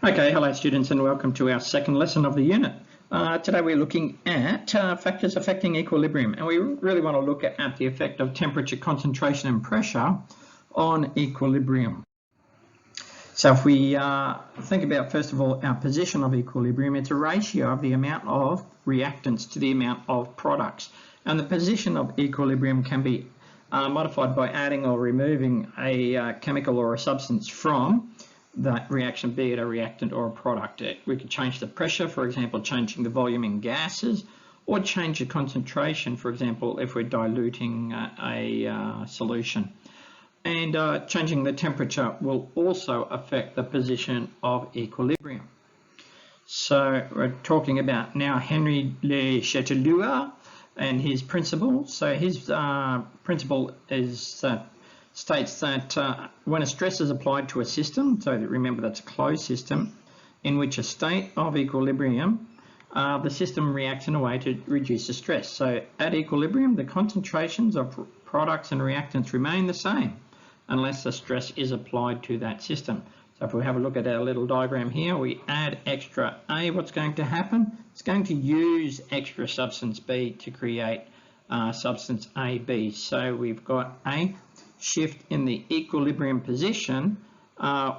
Okay, hello students and welcome to our second lesson of the unit. Today we're looking at factors affecting equilibrium, and we really want to look at the effect of temperature, concentration and pressure on equilibrium. So if we think about first of all our position of equilibrium, it's a ratio of the amount of reactants to the amount of products, and the position of equilibrium can be modified by adding or removing a chemical or a substance from that reaction, be it a reactant or a product. We could change the pressure, for example, changing the volume in gases, or change the concentration, for example, if we're diluting a solution. And changing the temperature will also affect the position of equilibrium. So we're talking about now Henry Le Chatelier and his principle. So his principle is states that when a stress is applied to a system, so remember that's a closed system, in which a state of equilibrium, the system reacts in a way to reduce the stress. So at equilibrium, the concentrations of products and reactants remain the same unless the stress is applied to that system. So if we have a look at our little diagram here, we add extra A, what's going to happen? It's going to use extra substance B to create substance AB. So we've got a shift in the equilibrium position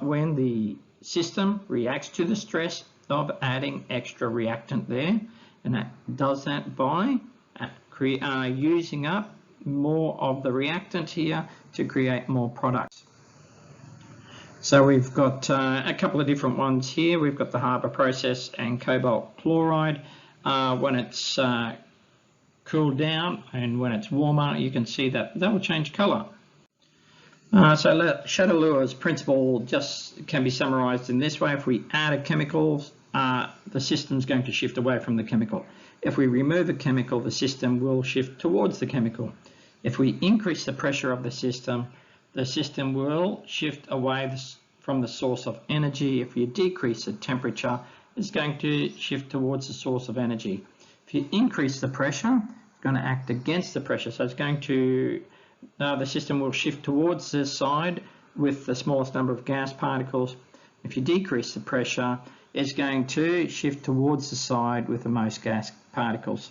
when the system reacts to the stress of adding extra reactant there, and that does that by using up more of the reactant here to create more products. So we've got a couple of different ones here. We've got the Haber process and cobalt chloride. When it's cooled down and when it's warmer, you can see that will change colour. So Chatelier's principle just can be summarised in this way. If we add a chemical, the system's going to shift away from the chemical. If we remove a chemical, the system will shift towards the chemical. If we increase the pressure of the system will shift away from the source of energy. If you decrease the temperature, it's going to shift towards the source of energy. If you increase the pressure, it's going to act against the pressure. So it's going to the system will shift towards the side with the smallest number of gas particles. If you decrease the pressure, it's going to shift towards the side with the most gas particles.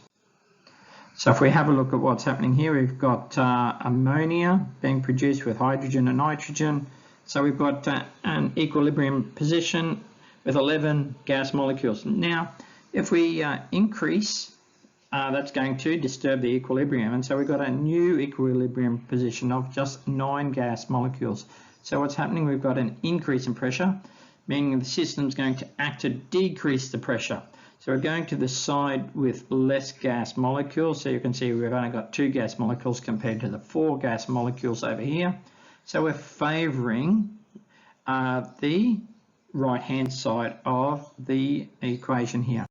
So if we have a look at what's happening here, we've got ammonia being produced with hydrogen and nitrogen. So we've got an equilibrium position with 11 gas molecules. Now, if we increase, that's going to disturb the equilibrium, and so we've got a new equilibrium position of just 9 gas molecules. So what's happening, we've got an increase in pressure, meaning the system's going to act to decrease the pressure. So we're going to the side with less gas molecules. So you can see we've only got 2 gas molecules compared to the 4 gas molecules over here. So we're favouring the right-hand side of the equation here.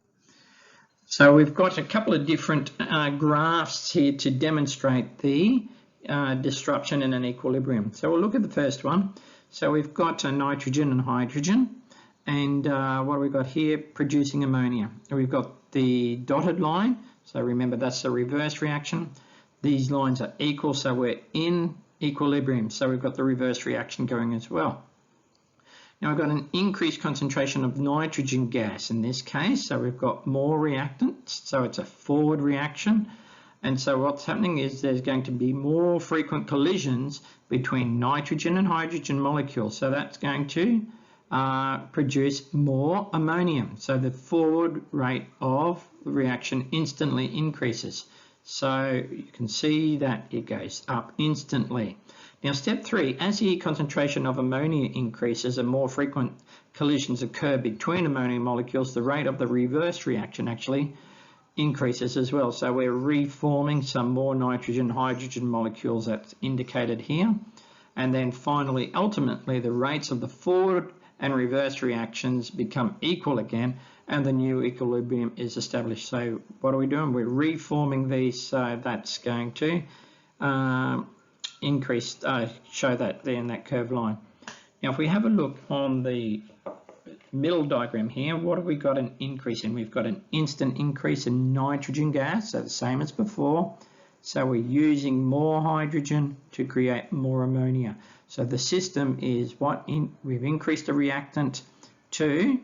So we've got a couple of different graphs here to demonstrate the disruption in an equilibrium. So we'll look at the first one. So we've got nitrogen and hydrogen, and what have we got here? Producing ammonia. We've got the dotted line, so remember that's the reverse reaction. These lines are equal, so we're in equilibrium, so we've got the reverse reaction going as well. Now we've got an increased concentration of nitrogen gas in this case, so we've got more reactants, so it's a forward reaction. And so what's happening is there's going to be more frequent collisions between nitrogen and hydrogen molecules, so that's going to produce more ammonium. So the forward rate of the reaction instantly increases. So you can see that it goes up instantly. Now step 3, as the concentration of ammonia increases and more frequent collisions occur between ammonia molecules, the rate of the reverse reaction actually increases as well. So we're reforming some more nitrogen-hydrogen molecules that's indicated here. And then finally, ultimately, the rates of the forward and reverse reactions become equal again, and the new equilibrium is established. So what are we doing? We're reforming these, so that's going to increase, show that there in that curved line. Now if we have a look on the middle diagram here, what have we got an increase in? We've got an instant increase in nitrogen gas, so the same as before. So we're using more hydrogen to create more ammonia. So the system is we've increased the reactant to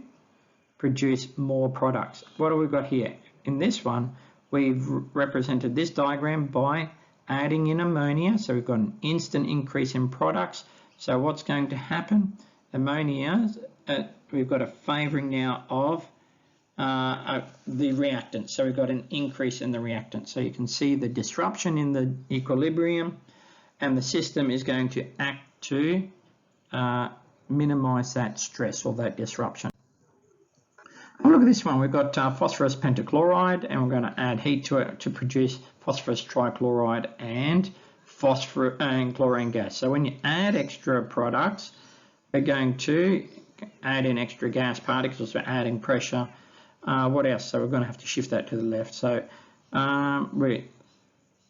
produce more products. What have we got here? In this one, we've represented this diagram by adding in ammonia. So we've got an instant increase in products. So what's going to happen? Ammonia, we've got a favouring now of the reactant. So we've got an increase in the reactant. So you can see the disruption in the equilibrium, and the system is going to act to minimise that stress or that disruption. Have a look at this one. We've got phosphorus pentachloride, and we're going to add heat to it to produce phosphorus trichloride and chlorine gas. So when you add extra products, we're going to add in extra gas particles for adding pressure. What else? So we're going to have to shift that to the left. So we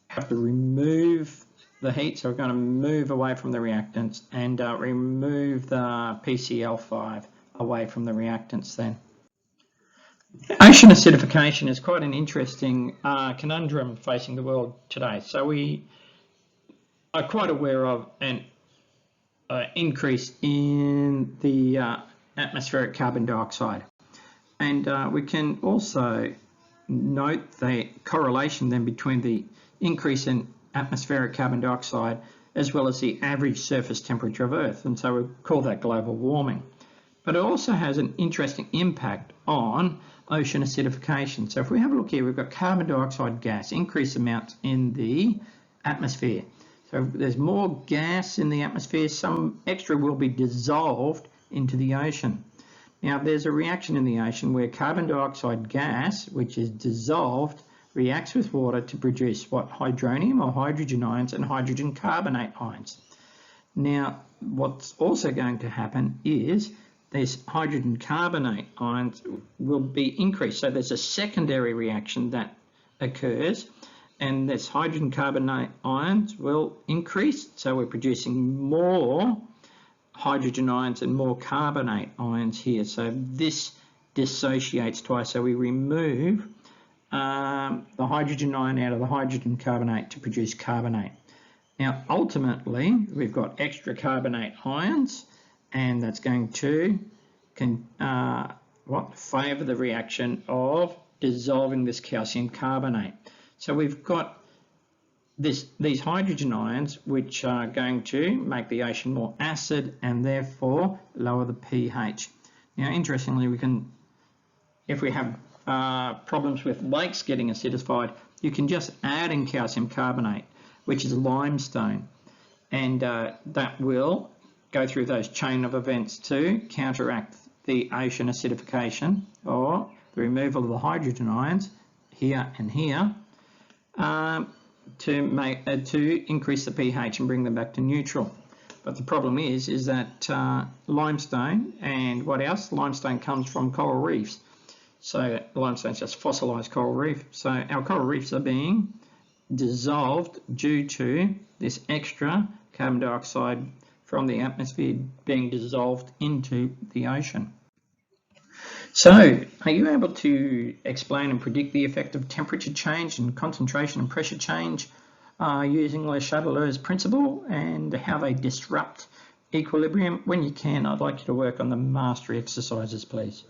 have to remove the heat. So we're going to move away from the reactants and remove the PCl5 away from the reactants then. Ocean acidification is quite an interesting conundrum facing the world today. So we are quite aware of an increase in the atmospheric carbon dioxide. And we can also note the correlation then between the increase in atmospheric carbon dioxide as well as the average surface temperature of Earth. And so we call that global warming. But it also has an interesting impact on ocean acidification. So if we have a look here, we've got carbon dioxide gas, increased amounts in the atmosphere. So there's more gas in the atmosphere, some extra will be dissolved into the ocean. Now there's a reaction in the ocean where carbon dioxide gas, which is dissolved, reacts with water to produce what? Hydronium or hydrogen ions and hydrogen carbonate ions. Now what's also going to happen is these hydrogen carbonate ions will be increased. So there's a secondary reaction that occurs, and this hydrogen carbonate ions will increase. So we're producing more hydrogen ions and more carbonate ions here. So this dissociates twice. So we remove the hydrogen ion out of the hydrogen carbonate to produce carbonate. Now ultimately we've got extra carbonate ions, and that's going to favour the reaction of dissolving this calcium carbonate. So we've got these hydrogen ions which are going to make the ocean more acid and therefore lower the pH. Now interestingly, if we have problems with lakes getting acidified, you can just add in calcium carbonate, which is limestone, and that will go through those chain of events to counteract the ocean acidification or the removal of the hydrogen ions here and here to increase the pH and bring them back to neutral. But the problem is that limestone, and what else? Limestone comes from coral reefs. So limestone is just fossilized coral reef. So our coral reefs are being dissolved due to this extra carbon dioxide from the atmosphere being dissolved into the ocean. So, are you able to explain and predict the effect of temperature change and concentration and pressure change using Le Chatelier's principle and how they disrupt equilibrium? When you can, I'd like you to work on the mastery exercises, please.